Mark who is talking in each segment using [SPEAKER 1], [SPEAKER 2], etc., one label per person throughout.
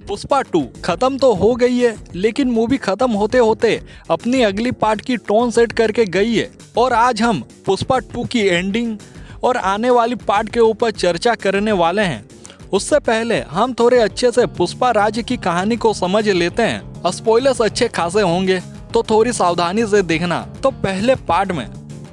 [SPEAKER 1] पुष्पा 2 खत्म तो हो गई है, लेकिन मूवी खत्म होते होते अपनी अगली पार्ट की टोन सेट करके गई है। और आज हम पुष्पा 2 की एंडिंग और आने वाली पार्ट के ऊपर चर्चा करने वाले हैं। उससे पहले हम थोड़े अच्छे से पुष्पा राज की कहानी को समझ लेते हैं। स्पॉयलर्स अच्छे खासे होंगे तो थोड़ी सावधानी से देखना। तो पहले पार्ट में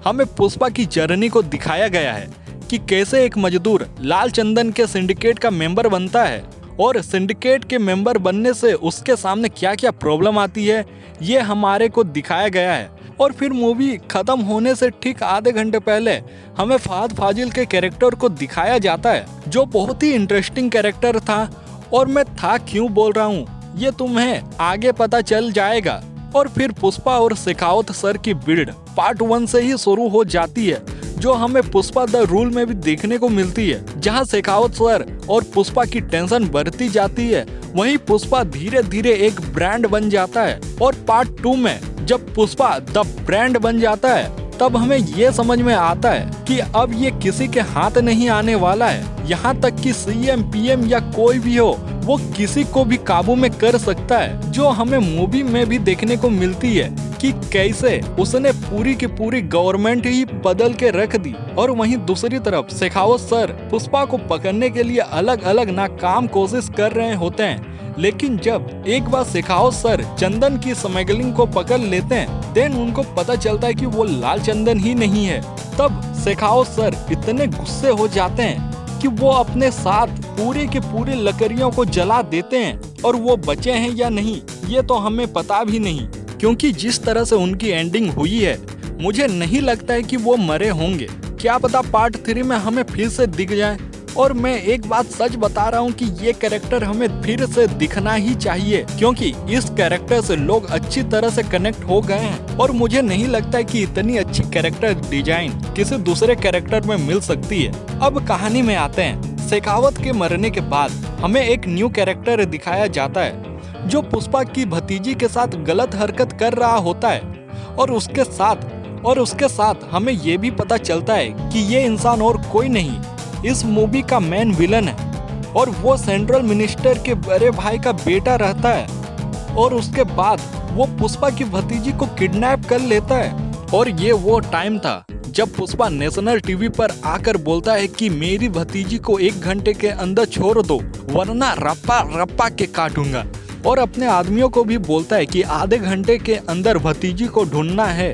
[SPEAKER 1] हमें पुष्पा की जर्नी को दिखाया गया है कि कैसे एक मजदूर लाल चंदन के सिंडिकेट का मेंबर बनता है और सिंडिकेट के मेंबर बनने से उसके सामने क्या क्या प्रॉब्लम आती है, ये हमारे को दिखाया गया है। और फिर मूवी खत्म होने से ठीक आधे घंटे पहले हमें फहद फाजिल के कैरेक्टर को दिखाया जाता है, जो बहुत ही इंटरेस्टिंग कैरेक्टर था। और मैं था क्यों बोल रहा हूँ ये तुम्हें आगे पता चल जाएगा। और फिर पुष्पा और शेखावत सर की बिल्ड पार्ट 1 से ही शुरू हो जाती है, जो हमें पुष्पा द रूल में भी देखने को मिलती है, जहां शेखावत सर और पुष्पा की टेंशन बढ़ती जाती है। वहीं पुष्पा धीरे धीरे एक ब्रांड बन जाता है। और पार्ट 2 में जब पुष्पा द ब्रांड बन जाता है, तब हमें ये समझ में आता है कि अब ये किसी के हाथ नहीं आने वाला है। यहाँ तक कि सीएम पीएम या कोई भी हो, वो किसी को भी काबू में कर सकता है, जो हमें मूवी में भी देखने को मिलती है कि कैसे उसने पूरी की पूरी गवर्नमेंट ही बदल के रख दी। और वहीं दूसरी तरफ शेखावत सर पुष्पा को पकड़ने के लिए अलग अलग नाकाम कोशिश कर रहे होते हैं। लेकिन जब एक बार शेखावत सर चंदन की स्मगलिंग को पकड़ लेते हैं, देन उनको पता चलता है कि वो लाल चंदन ही नहीं है। तब शेखावत सर इतने गुस्से हो जाते हैं कि वो अपने साथ पूरी की पूरी लकड़ियों को जला देते हैं। और वो बचे हैं या नहीं ये तो हमें पता भी नहीं, क्योंकि जिस तरह से उनकी एंडिंग हुई है, मुझे नहीं लगता है कि वो मरे होंगे। क्या पता पार्ट 3 में हमें फिर से दिख जाए। और मैं एक बात सच बता रहा हूँ कि ये कैरेक्टर हमें फिर से दिखना ही चाहिए, क्योंकि इस कैरेक्टर से लोग अच्छी तरह से कनेक्ट हो गए हैं। और मुझे नहीं लगता है कि इतनी अच्छी कैरेक्टर डिजाइन किसी दूसरे कैरेक्टर में मिल सकती है। अब कहानी में आते हैं। शेखावत के मरने के बाद हमें एक न्यू कैरेक्टर दिखाया जाता है, जो पुष्पा की भतीजी के साथ गलत हरकत कर रहा होता है। और उसके साथ हमें ये भी पता चलता है कि ये इंसान और कोई नहीं, इस मूवी का मेन विलन है। और वो सेंट्रल मिनिस्टर के बड़े भाई का बेटा रहता है। और उसके बाद वो पुष्पा की भतीजी को किडनैप कर लेता है। और ये वो टाइम था जब पुष्पा नेशनल टीवी पर आकर बोलता है कि मेरी भतीजी को 1 घंटे के अंदर छोड़ दो, वरना रप्पा रप्पा के काटूंगा। और अपने आदमियों को भी बोलता है कि आधे घंटे के अंदर भतीजी को ढूंढना है,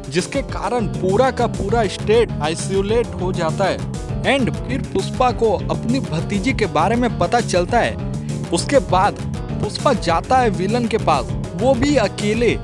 [SPEAKER 1] जिसके कारण पूरा का पूरा स्टेट आइसोलेट हो जाता है। एंड फिर पुष्पा को अपनी भतीजी के बारे में पता चलता है। उसके बाद पुष्पा जाता है विलन के पास, वो भी अकेले,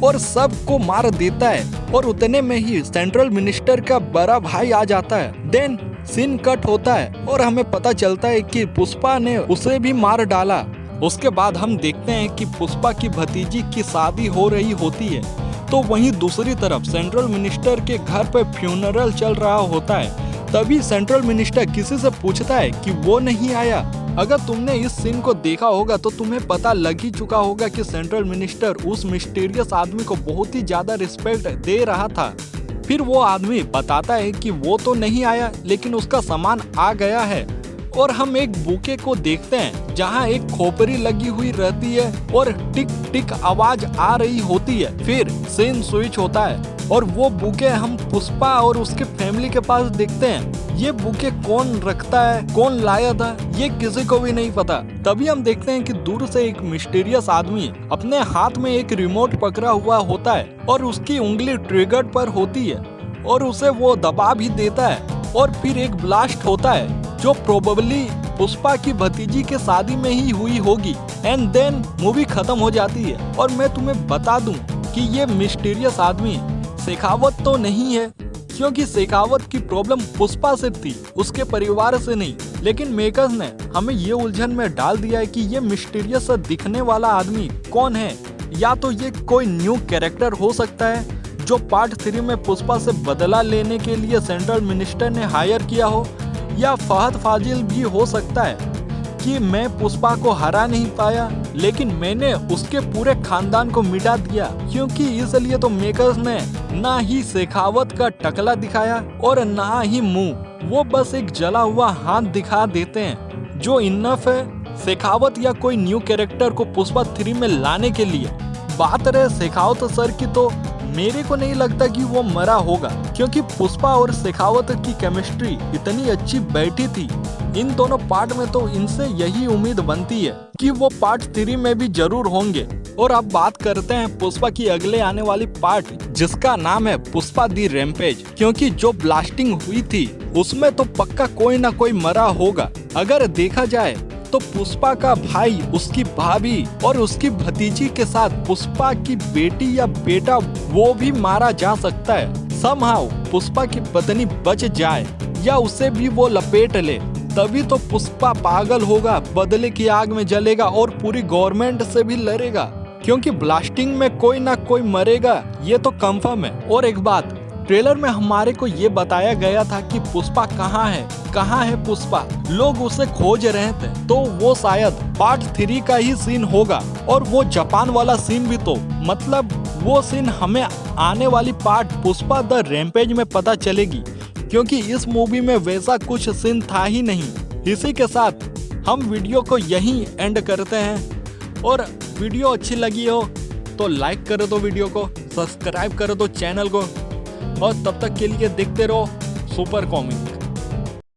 [SPEAKER 1] और सबको मार देता है। और उतने में ही सेंट्रल मिनिस्टर का बड़ा भाई आ जाता है। देन सीन कट होता है और हमें पता चलता है कि पुष्पा ने उसे भी मार डाला। उसके बाद हम देखते हैं कि पुष्पा की भतीजी की शादी हो रही होती है। तो वहीं दूसरी तरफ सेंट्रल मिनिस्टर के घर पे फ्यूनरल चल रहा होता है। तभी सेंट्रल मिनिस्टर किसी से पूछता है कि वो नहीं आया। अगर तुमने इस सीन को देखा होगा तो तुम्हें पता लग ही चुका होगा कि सेंट्रल मिनिस्टर उस मिस्टीरियस आदमी को बहुत ही ज्यादा रिस्पेक्ट दे रहा था। फिर वो आदमी बताता है कि वो तो नहीं आया, लेकिन उसका सामान आ गया है। और हम एक बुके को देखते हैं जहाँ एक खोपड़ी लगी हुई रहती है और टिक टिक आवाज आ रही होती है। फिर सीन स्विच होता है और वो बुके हम पुष्पा और उसके फैमिली के पास देखते हैं। ये बुके कौन रखता है, कौन लाया था, ये किसी को भी नहीं पता। तभी हम देखते हैं कि दूर से एक मिस्टीरियस आदमी अपने हाथ में एक रिमोट पकड़ा हुआ होता है और उसकी उंगली ट्रिगर पर होती है और उसे वो दबा भी देता है। और फिर एक ब्लास्ट होता है जो प्रोबेबली पुष्पा की भतीजी के शादी में ही हुई होगी। एंड देन मूवी खत्म हो जाती है। और मैं तुम्हें बता दूं कि ये मिस्टीरियस आदमी शेखावत तो नहीं है, क्योंकि शेखावत की प्रॉब्लम पुष्पा से थी, उसके परिवार से नहीं। लेकिन मेकर्स ने हमें ये उलझन में डाल दिया है कि ये मिस्टीरियस सा दिखने वाला आदमी कौन है। या तो ये कोई न्यू कैरेक्टर हो सकता है जो पार्ट 3 में पुष्पा से बदला लेने के लिए सेंट्रल मिनिस्टर ने हायर किया हो, या फहद फाजिल भी हो सकता है कि मैं पुष्पा को हरा नहीं पाया, लेकिन मैंने उसके पूरे खानदान को मिटा दिया। क्योंकि इसलिए तो मेकर्स ने ना ही शेखावत का टकला दिखाया और ना ही मुंह, वो बस एक जला हुआ हाथ दिखा देते हैं, जो इनफ है शेखावत या कोई न्यू कैरेक्टर को पुष्पा 3 में लाने के लिए। बात रहे शेखावत सर की, तो मेरे को नहीं लगता कि वो मरा होगा, क्योंकि पुष्पा और शेखावत की केमिस्ट्री इतनी अच्छी बैठी थी इन दोनों पार्ट में, तो इनसे यही उम्मीद बनती है कि वो पार्ट 3 में भी जरूर होंगे। और अब बात करते हैं पुष्पा की अगले आने वाली पार्ट, जिसका नाम है पुष्पा दी रैम्पेज, क्योंकि जो ब्लास्टिंग हुई थी उसमें तो पक्का कोई ना कोई मरा होगा। अगर देखा जाए तो पुष्पा का भाई, उसकी भाभी और उसकी भतीजी के साथ पुष्पा की बेटी या बेटा वो भी मारा जा सकता है। समहाउ पुष्पा की पत्नी बच जाए या उसे भी वो लपेट ले, तभी तो पुष्पा पागल होगा, बदले की आग में जलेगा और पूरी गवर्नमेंट से भी लड़ेगा, क्योंकि ब्लास्टिंग में कोई ना कोई मरेगा, ये तो कंफर्म है। और एक बात, ट्रेलर में हमारे को ये बताया गया था कि पुष्पा कहाँ है पुष्पा, लोग उसे खोज रहे थे, तो वो शायद पार्ट 3 का ही सीन होगा। और वो जापान वाला सीन भी, तो मतलब वो सीन हमें आने वाली पार्ट पुष्पा द रैम्पेज में पता चलेगी, क्योंकि इस मूवी में वैसा कुछ सीन था ही नहीं। इसी के साथ हम वीडियो को यहीं एंड करते हैं, और वीडियो अच्छी लगी हो तो लाइक कर दो वीडियो को, सब्सक्राइब कर दो चैनल को, और तब तक के लिए देखते रहो सुपर कॉमिक।